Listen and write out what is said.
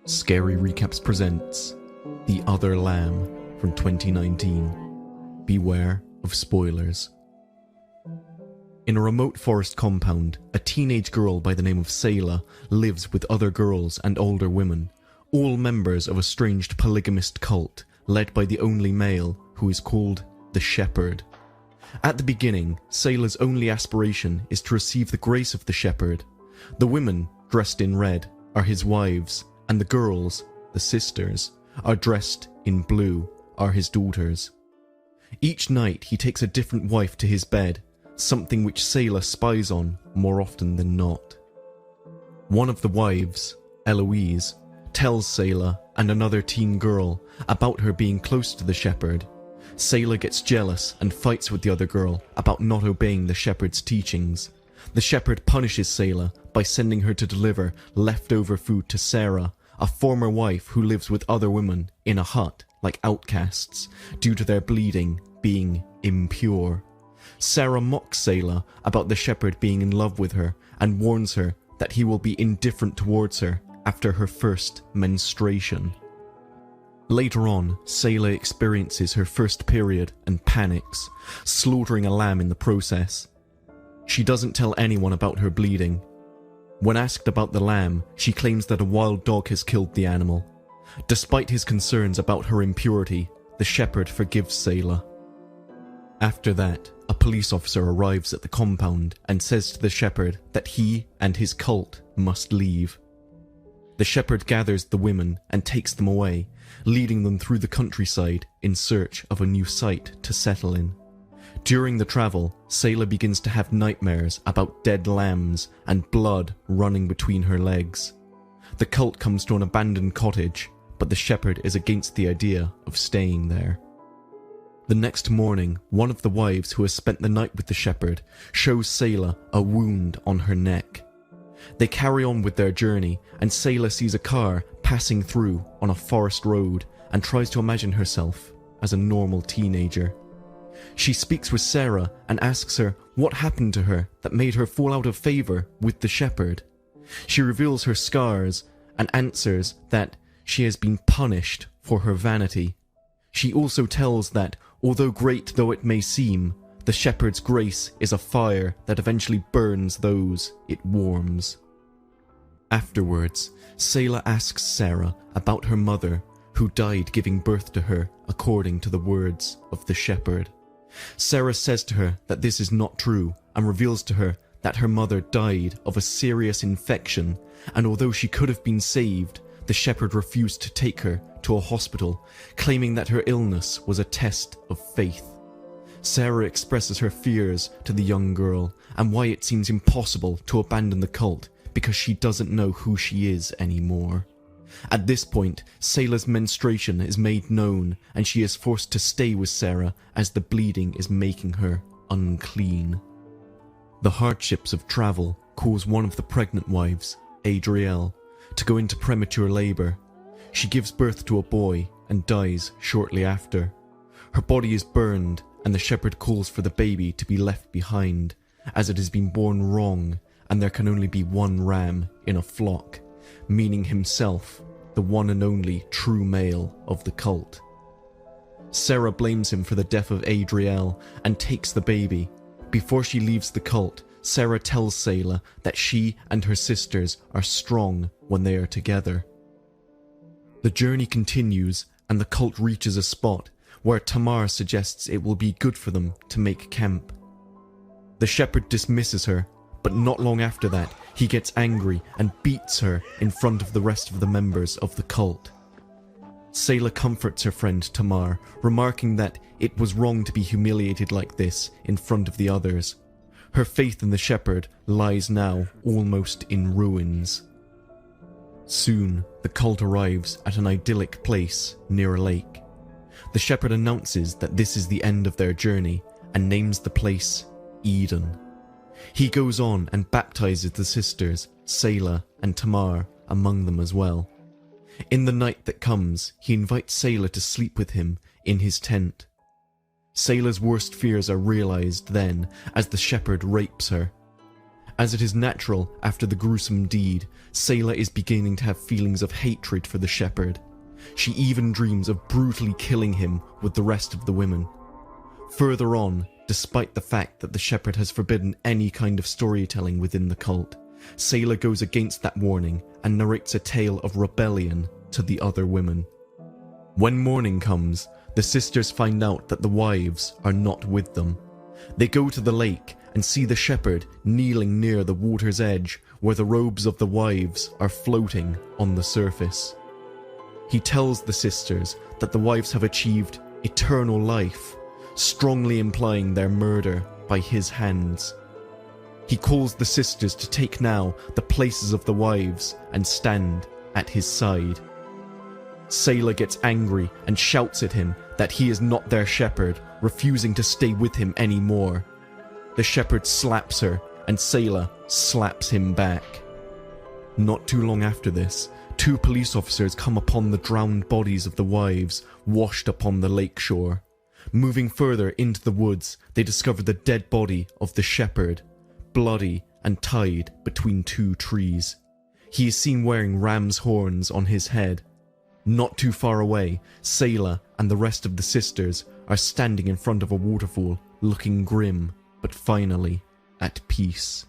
Scary Recaps presents The Other Lamb from 2019. Beware of spoilers. In a remote forest compound, a teenage girl by the name of Selah lives with other girls and older women, all members of a strange polygamist cult led by the only male, who is called the Shepherd. At the beginning, Selah's only aspiration is to receive the grace of the Shepherd. The women, dressed in red, are his wives, and the girls, the sisters, are dressed in blue, are his daughters. Each night he takes a different wife to his bed, something which Selah spies on more often than not. One of the wives, Eloise, tells Selah and another teen girl about her being close to the Shepherd. Selah gets jealous and fights with the other girl about not obeying the Shepherd's teachings. The Shepherd punishes Selah by sending her to deliver leftover food to Sarah, a former wife who lives with other women in a hut like outcasts, due to their bleeding being impure. Sarah mocks Selah about the Shepherd being in love with her and warns her that he will be indifferent towards her after her first menstruation. Later on, Selah experiences her first period and panics, slaughtering a lamb in the process. She doesn't tell anyone about her bleeding. When asked about the lamb, she claims that a wild dog has killed the animal. Despite his concerns about her impurity, the Shepherd forgives Selah. After that, a police officer arrives at the compound and says to the Shepherd that he and his cult must leave. The Shepherd gathers the women and takes them away, leading them through the countryside in search of a new site to settle in. During the travel, Selah begins to have nightmares about dead lambs and blood running between her legs. The cult comes to an abandoned cottage, but the Shepherd is against the idea of staying there. The next morning, one of the wives who has spent the night with the Shepherd shows Selah a wound on her neck. They carry on with their journey, and Selah sees a car passing through on a forest road and tries to imagine herself as a normal teenager. She speaks with Sarah and asks her what happened to her that made her fall out of favour with the Shepherd. She reveals her scars and answers that she has been punished for her vanity. She also tells that, although great though it may seem, the Shepherd's grace is a fire that eventually burns those it warms. Afterwards, Selah asks Sarah about her mother, who died giving birth to her according to the words of the Shepherd. Sarah says to her that this is not true and reveals to her that her mother died of a serious infection, and although she could have been saved, the Shepherd refused to take her to a hospital, claiming that her illness was a test of faith. Sarah expresses her fears to the young girl and why it seems impossible to abandon the cult because she doesn't know who she is anymore. At this point, Selah's menstruation is made known and she is forced to stay with Sarah as the bleeding is making her unclean. The hardships of travel cause one of the pregnant wives, Adrielle, to go into premature labour. She gives birth to a boy and dies shortly after. Her body is burned and the Shepherd calls for the baby to be left behind, as it has been born wrong and there can only be one ram in a flock, meaning himself the one and only true male of the cult. Sarah blames him for the death of Adrielle and takes the baby. Before she leaves the cult, Sarah tells Selah that she and her sisters are strong when they are together. The journey continues and the cult reaches a spot where Tamar suggests it will be good for them to make camp. The Shepherd dismisses her, but not long after that, he gets angry and beats her in front of the rest of the members of the cult. Selah comforts her friend Tamar, remarking that it was wrong to be humiliated like this in front of the others. Her faith in the Shepherd lies now almost in ruins. Soon, the cult arrives at an idyllic place near a lake. The Shepherd announces that this is the end of their journey and names the place Eden. He goes on and baptizes the sisters, Selah and Tamar, among them as well. In the night that comes, he invites Selah to sleep with him in his tent. Selah's worst fears are realized then as the Shepherd rapes her. As it is natural after the gruesome deed, Selah is beginning to have feelings of hatred for the shepherd. She even dreams of brutally killing him with the rest of the women. Further on, despite the fact that the shepherd has forbidden any kind of storytelling within the cult, Selah goes against that warning and narrates a tale of rebellion to the other women. When morning comes, the sisters find out that the wives are not with them. They go to the lake and see the shepherd kneeling near the water's edge where the robes of the wives are floating on the surface. He tells the sisters that the wives have achieved eternal life, strongly implying their murder by his hands. He calls the sisters to take now the places of the wives and stand at his side. Selah gets angry and shouts at him that he is not their shepherd, refusing to stay with him anymore. The shepherd slaps her and Selah slaps him back. Not too long after this, 2 police officers come upon the drowned bodies of the wives washed upon the lake shore. Moving further into the woods, they discover the dead body of the shepherd, bloody and tied between 2 trees. He is seen wearing ram's horns on his head. Not too far away, Selah and the rest of the sisters are standing in front of a waterfall, looking grim, but finally at peace.